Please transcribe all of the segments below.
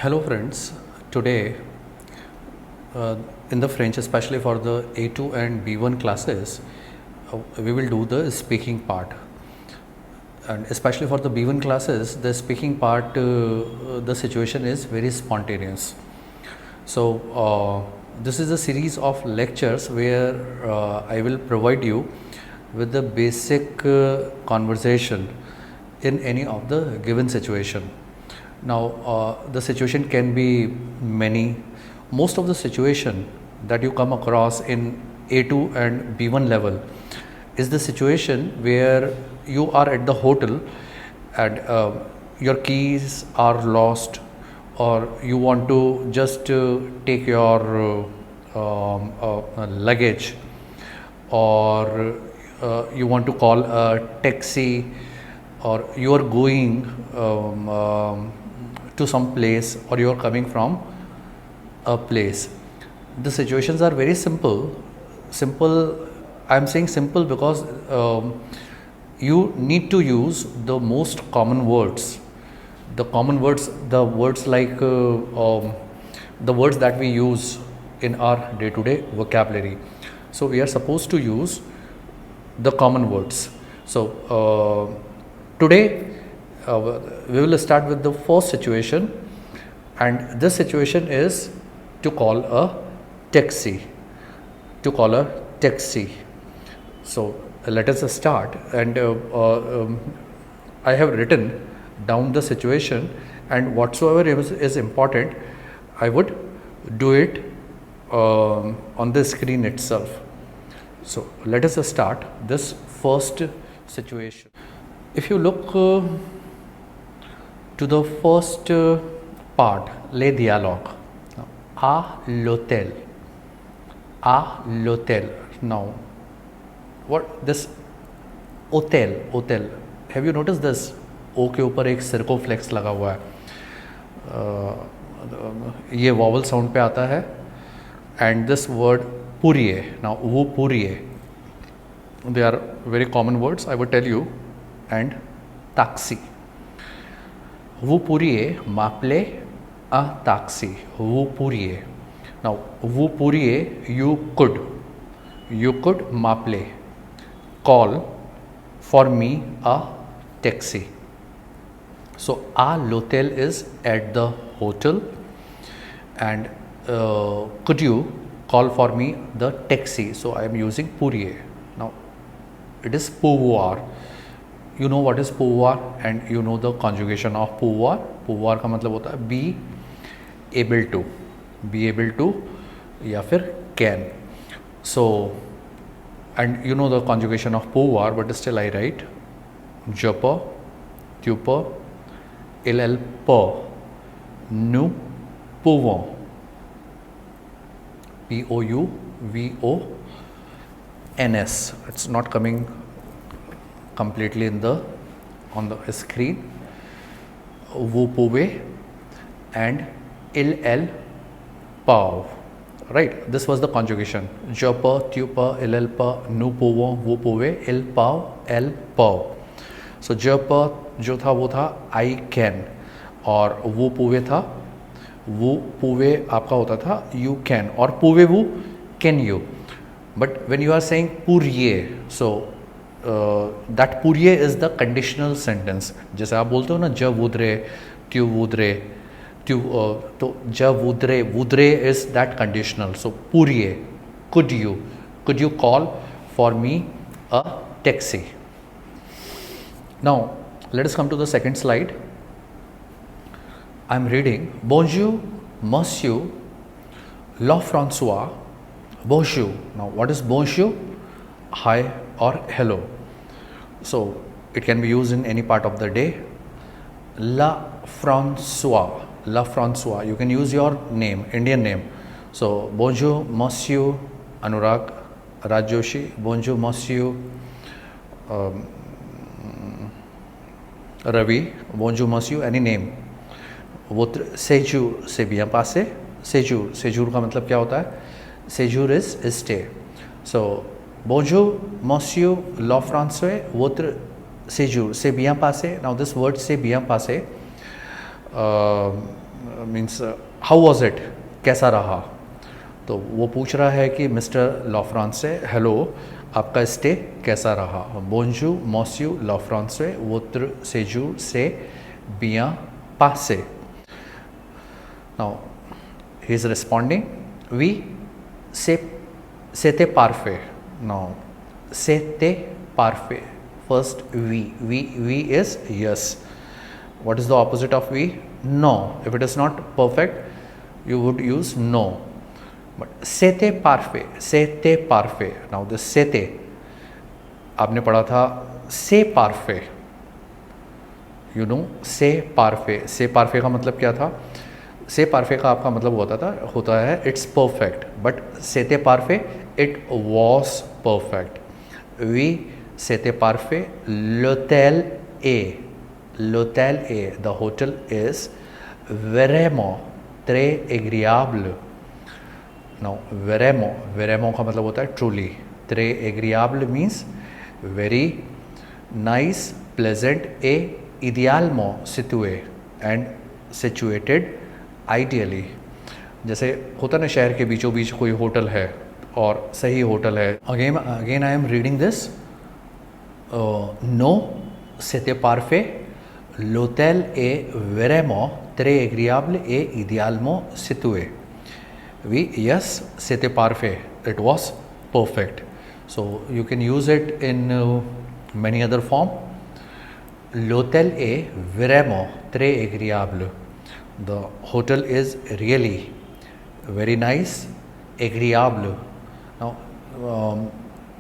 Hello friends, today in the French, especially for the A2 and B1 classes, we will do the speaking part. And especially for the B1 classes, the speaking part, the situation is very spontaneous. So this is a series of lectures where I will provide you with the basic conversation in any of the given situation. Now the situation can be many. Most of the situation that you come across in A2 and B1 level is the situation where you are at the hotel and your keys are lost, or you want to just take your luggage, or you want to call a taxi, or you are going to some place, or you are coming from a place. The situations are very simple. I am saying simple because you need to use the most common words, the words like the words that we use in our day-to-day vocabulary. So we are supposed to use the common words. So today we will start with the first situation, and this situation is to call a taxi. So let us start, and I have written down the situation, and whatsoever is important, I would do it on the screen itself. So let us start this first situation. If you look to the first part, les dialogues. À l'hôtel. Now, what this hotel? Have you noticed this? O के ऊपर एक circumflex लगा हुआ है. ये vowel sound पे आता है. And this word pourrier. Now, वो pourrier. They are very common words, I would tell you. And taxi. Vous pourriez m'appeler un taxi. Vous pourriez. Now, vous pourriez, you could m'appeler. Call for me a taxi. So, à l'hôtel is at the hotel, and could you call for me the taxi? So, I am using pourrier. Now, it is pouvoir. You know what is pouvoir, and you know the conjugation of pouvoir. pouvoir का मतलब होता है be able to या फिर can. So, and you know the conjugation of pouvoir, but still I write je peux, tu peux, elle peut, nous pouvons. POUVONS. It's not coming completely on the screen. Vous pouvez and il peut. Right, this was the conjugation. Je peux, tu peux, il peut, nous pouvons, vous pouvez, il peut, elle peut. So je peux जो था वो था I can, और vous pouvez था, vous pouvez आपका होता था you can, और pouvez-vous can you. But when you are saying pourriez, so that pourriez is the conditional sentence. जैसे आप बोलते हो ना je voudrais, tu voudrais, तो je voudrais is that conditional. So pourriez, could you call for me a taxi. Now let us come to the second slide. I am reading. Bonjour monsieur Lefrançois. Bonjour. Now what is bonjour? Hi or hello. So it can be used in any part of the day. Lefrançois. You can use your name, Indian name. So bonjour monsieur Anurag Rajoshi. Bonjour monsieur Ravi. Bonjour monsieur, any name. Votre séjour c'est bien passé. séjour का मतलब क्या होता है? Séjour is stay. So bonjour monsieur Lefrançois, votre séjour c'est bien passé. Now this word c'est bien passé means how was it, कैसा रहा। तो वो पूछ रहा है कि मिस्टर लॉफ्रांसे, हेलो, आपका स्टे कैसा रहा। बोंजू मॉस्यू लॉफ्रांसे, वोत्र सेजूर से बिया पासे। नाउ ही इज रिस्पॉन्डिंग, वी सेते पारफे। नाउ सेते पारफे, first we is yes. What is the opposite of we? No. If it is not perfect you would use no, but sete parfait. Now this sete आपने पढ़ा था से पारफे, you know से पारफे का मतलब क्या था। से पारफे का आपका मतलब होता है इट्स परफेक्ट, बट सेते पारफे it was perfect. We C'était parfait. L'hôtel est, the hotel is vraiment très agréable. Now, vraiment का मतलब होता है truly. Très agréable means very nice, pleasant et idéalement situé and situated ideally. जैसे होता ना शहर के बीचों बीच कोई होटल है और सही होटल है। Again I am reading this. No, c'était parfait. L'hôtel est vraiment très agréable et idéalement situé. Oui, yes, c'était parfait. It was perfect. So you can use it in many other form. L'hôtel est vraiment très agréable. The hotel is really very nice, agréable. Now,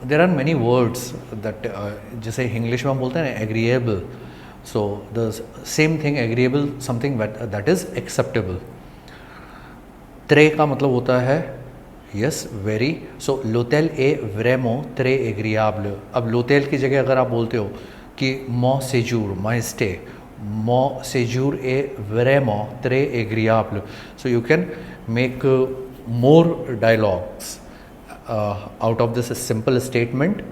there are many words that जैसे English में हम बोलते हैं agreeable, so the same thing agreeable something that is acceptable. très का मतलब होता है yes very, so l'hôtel est vraiment très agréable. अब l'hôtel की जगह अगर आप बोलते हो कि mon séjour, my stay, mon séjour est vraiment très agréable, so you can make more dialogues out of this simple statement.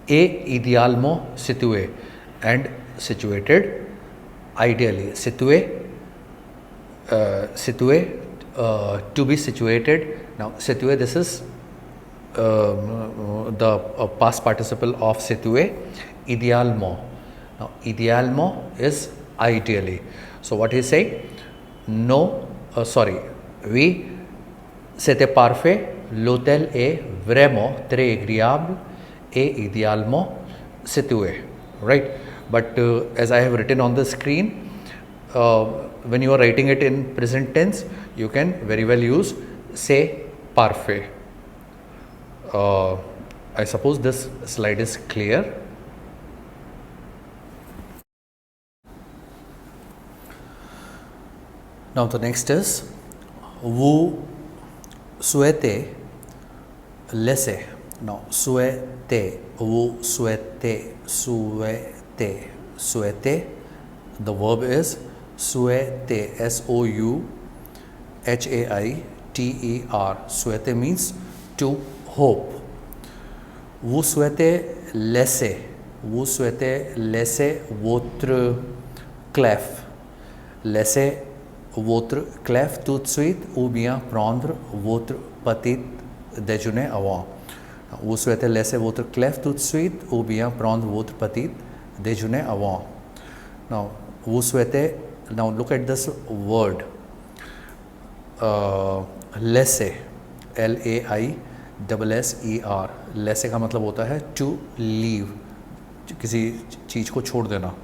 Et idéalement situé and situated ideally. Situé to be situated. Now situé, this is the past participle of situé. Idéalement. Now idéalement is ideally. So what he say? No, oui, c'était parfait. L'hôtel est vraiment très agréable et idéalement situé, right? But as I have written on the screen, when you are writing it in present tense, you can very well use c'est parfait. I suppose this slide is clear. Now the next is vous souhaitez laisser. Now souhaitez, vous souhaitez. The verb is souhaiter, souhaiter. Souhaiter means to hope. Vous souhaitez laisser votre clef. Laisser votre clef tout de suite ou bien prendre votre petit déjeuner avant. Vous souhaitez laisser votre clef tout de suite ou bien prendre votre petit déjeuner avant. Now, vous souhaitez, now look at this word. Laisser, L-A-I-S-S-E-R. laisser का मतलब होता है to leave, किसी चीज़ को छोड़ देना,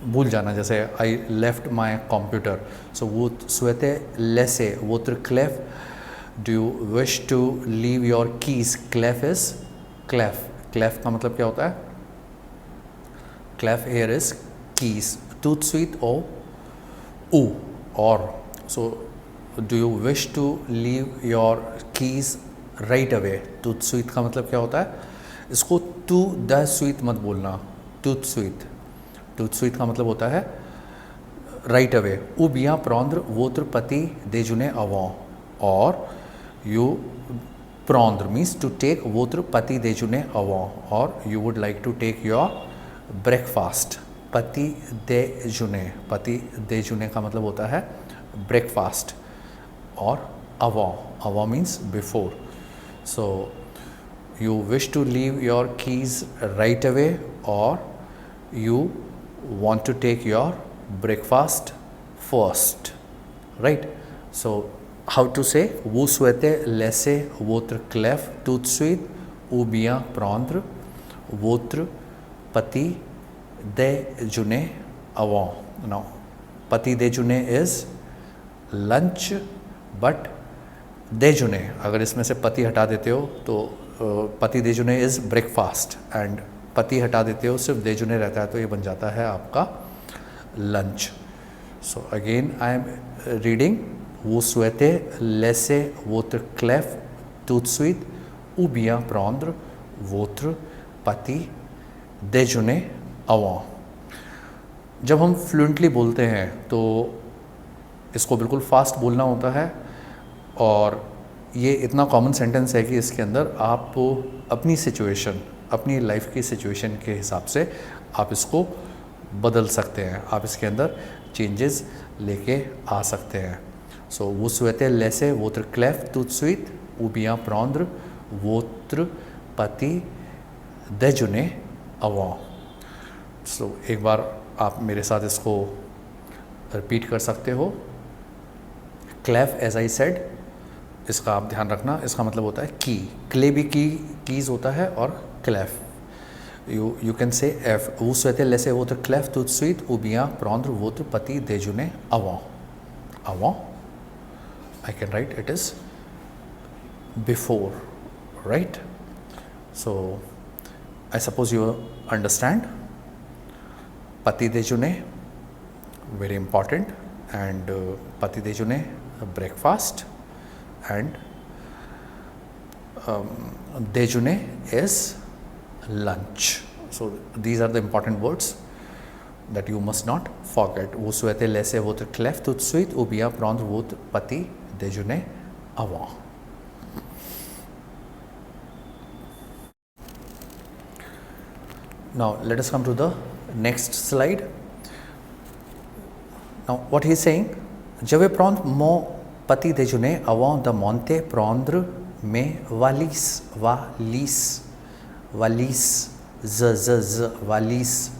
भूल जाना. जैसे आई लेफ्ट माई कंप्यूटर. सो वो souhaitez laisser votre clef. Do you wish to leave your keys? Clef is clef. Clef का मतलब क्या होता है? Clef here is keys. Tout de suite or or. So do you wish to leave your keys right away? Tout de suite का मतलब क्या होता है? इसको to the suite मत बोलना. Tout de suite. Tout de suite का मतलब होता है right away. Ou bien prendre votre petit déjeuner avant. Or you prendre means to take votre petit déjeuner avant, or you would like to take your breakfast पति दे जुने, पति दे जुने का मतलब होता है ब्रेकफास्ट, और अवॉ, अवॉ means before. So you wish to leave your keys right away, or you want to take your breakfast first, right? So how to say? Vous souhaitez laisser votre clef tout de suite ou bien prendre votre petit déjeuner avant. Now petit déjeuner is lunch, but déjeuner अगर इसमें से पति हटा देते हो तो पति देजुने is breakfast, and पति हटा देते हो सिर्फ देजुने रहता है तो ये बन जाता है आपका lunch. So again I am reading. वो souhaitez laisser votre clef tout de suite ou bien prendre votre petit déjeuner avant. जब हम फ्लुएंटली बोलते हैं तो इसको बिल्कुल फास्ट बोलना होता है, और ये इतना कॉमन सेंटेंस है कि इसके अंदर आप अपनी सिचुएशन, अपनी लाइफ की सिचुएशन के हिसाब से आप इसको बदल सकते हैं, आप इसके अंदर चेंजेस लेके आ सकते हैं. सो वो souhaitez laisser votre clef tout de suite ou bien prendre votre petit déjeuner avant. सो एक बार आप मेरे साथ इसको रिपीट कर सकते हो. क्लेफ एज आई सेड, इसका आप ध्यान रखना, इसका मतलब होता है की. क्ले भी कीज होता है, और क्लेफ you can say F. Vous souhaitez laisser votre clef tout de suite ou bien prendre votre petit déjeuner avant. Avant, I can write it is before, right? So I suppose you understand. Petit déjeuner, very important, and petit déjeuner, breakfast, and déjeuner is lunch. So these are the important words that you must not forget. Vous souhaitez laisser votre clef tout de suite ou bien prendre votre petit déjeuner avant. Now let us come to the next slide. Now what he is saying, je vais prendre mon petit déjeuner avant de monter prendre mes valises. Valise, valise, valise.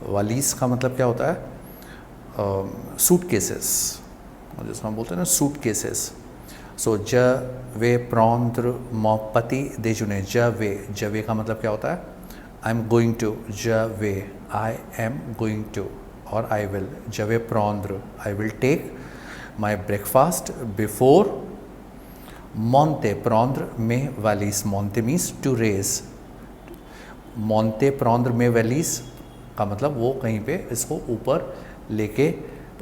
वालीस का मतलब क्या होता है? Suit cases, जिसको हम बोलते हैं ना सूट केसेस. सो ज वे prendre mon petit déjeuner. जवे का मतलब क्या होता है? I am going to. जवे, आई एम गोइंग टू, और आई विल. जवे prendre, I will take my breakfast before. monter, prendre mes valises. monter means to raise. monter, prendre mes valises का मतलब वो कहीं पे इसको ऊपर लेके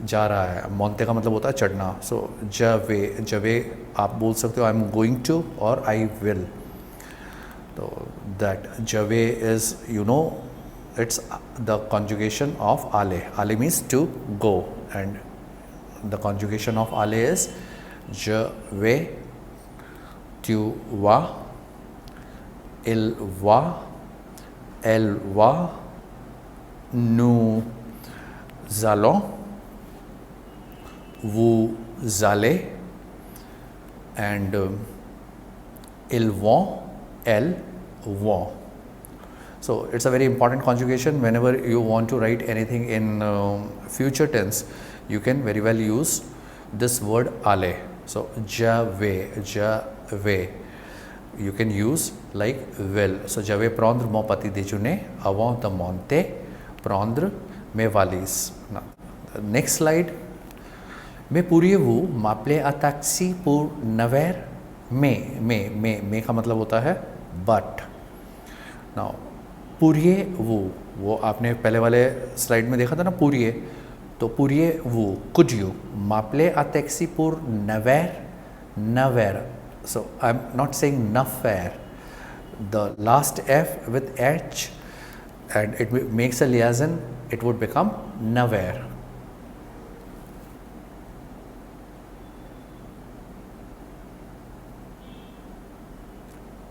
जा रहा है. मोंते का मतलब होता है चढ़ना. सो जवे आप बोल सकते हो आई एम गोइंग टू और आई विल. तो दैट जवे is you know it's the conjugation of आले. आले means to go, and the conjugation of आले इज जवे, tu vas, il va, elle va, nous allons, vous allez, and ils vont, elles vont. So it's a very important conjugation. Whenever you want to write anything in future tense, you can very well use this word aller. So j'avais, you can use like will. So j'avais prendre mon petit déjeuner avant de monter prendre mes valises. Now, the next slide. Mais pourriez-vous m'appeler à taxi pour 9h? Mais का मतलब होता है but. Now pourriez-vous, वो आपने पहले वाले slide में देखा था ना pourriez, तो pourriez-vous, could you m'appeler à taxi pour 9h? 9h. So I'm not saying 9h. The last F with H and it makes a liaison, it would become 9h.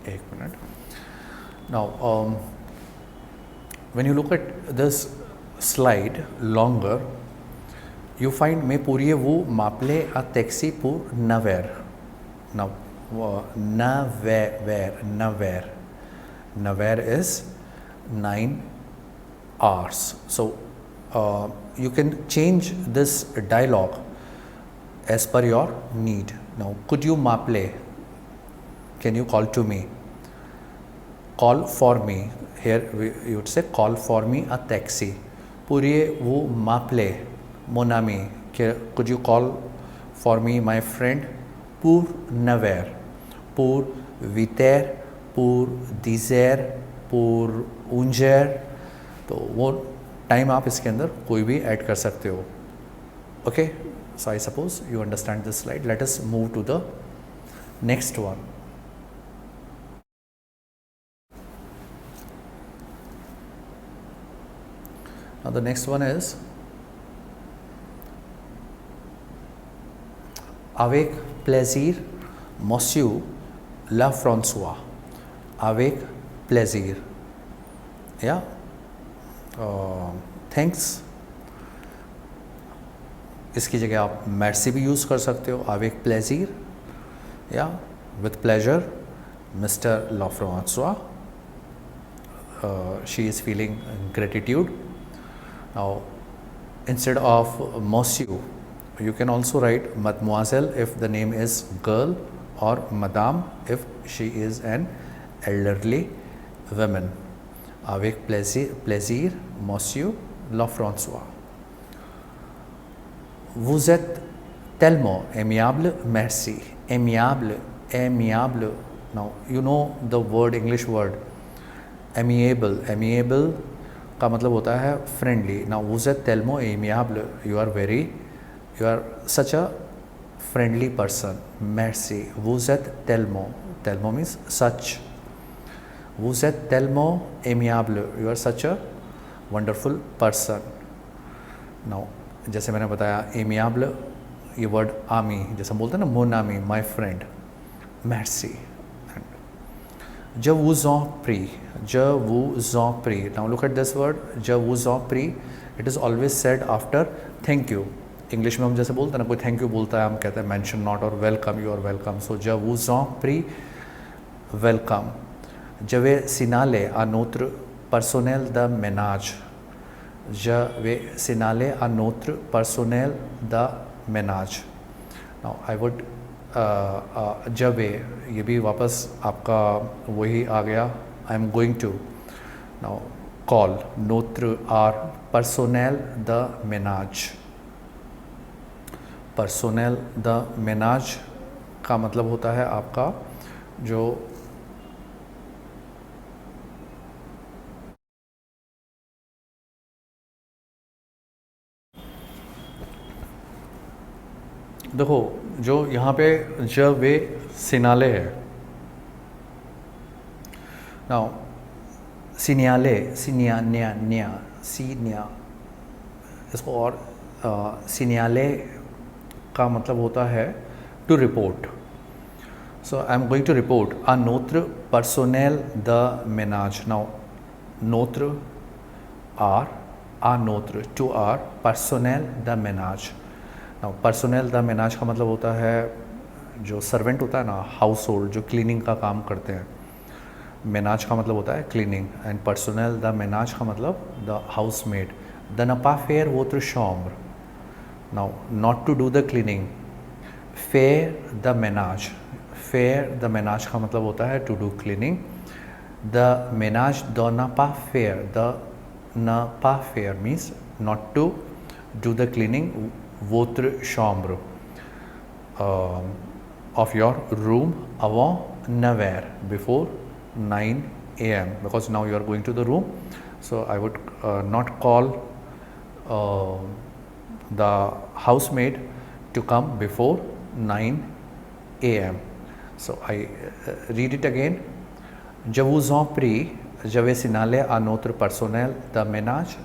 एक minute. Now when you look at this slide longer, you find me puriye wo maple a taxi pour naver. Now, naver is 9 hours. So you can change this dialogue as per your need. Now, could you maple? Can you call to me? Call for me. Here you would say call for me a taxi. Puriye wo maple, mon ami. Could you call for me my friend? Pour naver. Pour viter, pour dizer, pour unger. तो वो time आप इसके अंदर कोई भी add कर सकते हो. Okay, so I suppose you understand this slide. Let us move to the next one. Now the next one is avec plaisir, Monsieur La François. Avec plaisir. Yeah. Thanks. इसकी जगह आप merci भी use कर सकते हो. Avec plaisir. Yeah. With pleasure, Mr. La François. She is feeling gratitude. Now, instead of Monsieur, you can also write Mademoiselle if the name is girl, or Madame if she is an elderly woman. Avec plaisir, Monsieur Lafrançois. Vous êtes tellement aimable, merci. Aimable. Now, you know the word, English word, amiable. Amiable का मतलब होता है friendly. Now vous êtes tellement aimable, you are such a friendly person. Merci. Vous êtes tellement means such. Vous êtes tellement aimable, you are such a wonderful person. Now जैसे मैंने बताया aimable, ये word आमी, जैसे हम बोलते हैं ना mon ami, my friend. Merci. Je vous en prie. Now look at this word, je vous en prie. It is always said after thank you. English में हम जैसे बोलते हैं ना, कोई थैंक यू बोलता है, हम कहते हैं मेंशन नॉट, और welcome, you are welcome. So je vous en prie, welcome. Je vais signaler à notre personnel de ménage. Je vais signaler à notre personnel de ménage. Now I would जब ये भी वापस आपका वही आ गया. I am going to now call notre our personnel de ménage. personnel de ménage का मतलब होता है आपका जो देखो, जो यहाँ पे जब वे सिनाले है. नाउ सिनियाले, सीनिया, इसको और सिनियाले का मतलब होता है to report. So I am going to report uh notre personnel de ménage. Now notre our uh notre to our personnel de ménage. Now पर्सोनेल द मेनाज का मतलब होता है जो सर्वेंट होता है ना, हाउस होल्ड, जो क्लीनिंग का काम करते हैं. मेनाज का मतलब होता है क्लीनिंग, एंड पर्सोनेल द मेनाज का मतलब द हाउस मेड. द न पा फेयर वोत्र शॉम्र. Now not to do the cleaning. फेयर द मेनाज. फेयर द मेनाज का मतलब होता है टू डू क्लीनिंग. द मेनाज द न पा फेयर. द न पा फेयर means not to do the cleaning votre chambre of your room avant 9h, before 9 a.m. because now you are going to the room. So I would not call the housemaid to come before 9 a.m. So I read it again. Je vous en prie, je vais signaler à notre personnel de ménage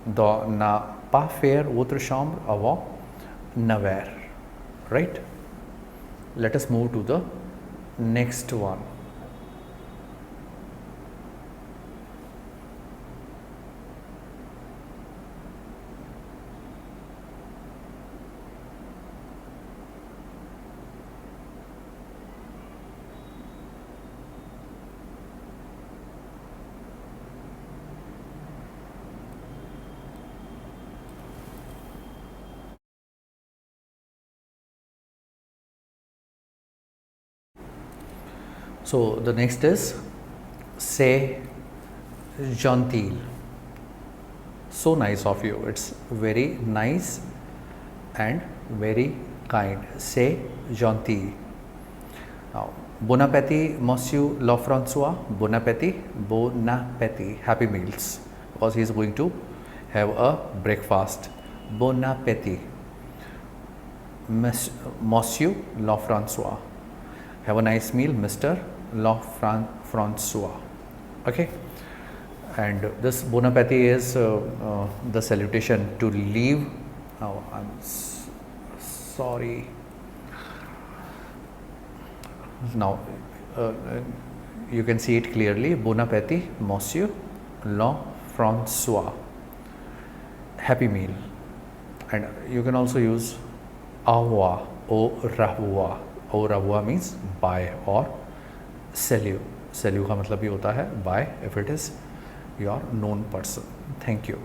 de ne pas faire votre chambre avant 9h. Right? Let us move to the next one. So the next is c'est gentil. So nice of you. It's very nice and very kind. C'est gentil. Now, bon appétit, Monsieur Lafrancois. Bon appétit, bon appétit. Happy meals, because he is going to have a breakfast. Bon appétit, Monsieur Lafrancois. Have a nice meal, Mr. Lafrancois. Okay. And this bon appetit is the salutation to leave. Oh, I'm sorry. Now you can see it clearly. Bon appetit, Monsieur Lafrancois. Happy meal. And you can also use au revoir. Au revoir. Au revoir means bye, or salut. Salut का मतलब ये होता है bye if it is your known person. Thank you.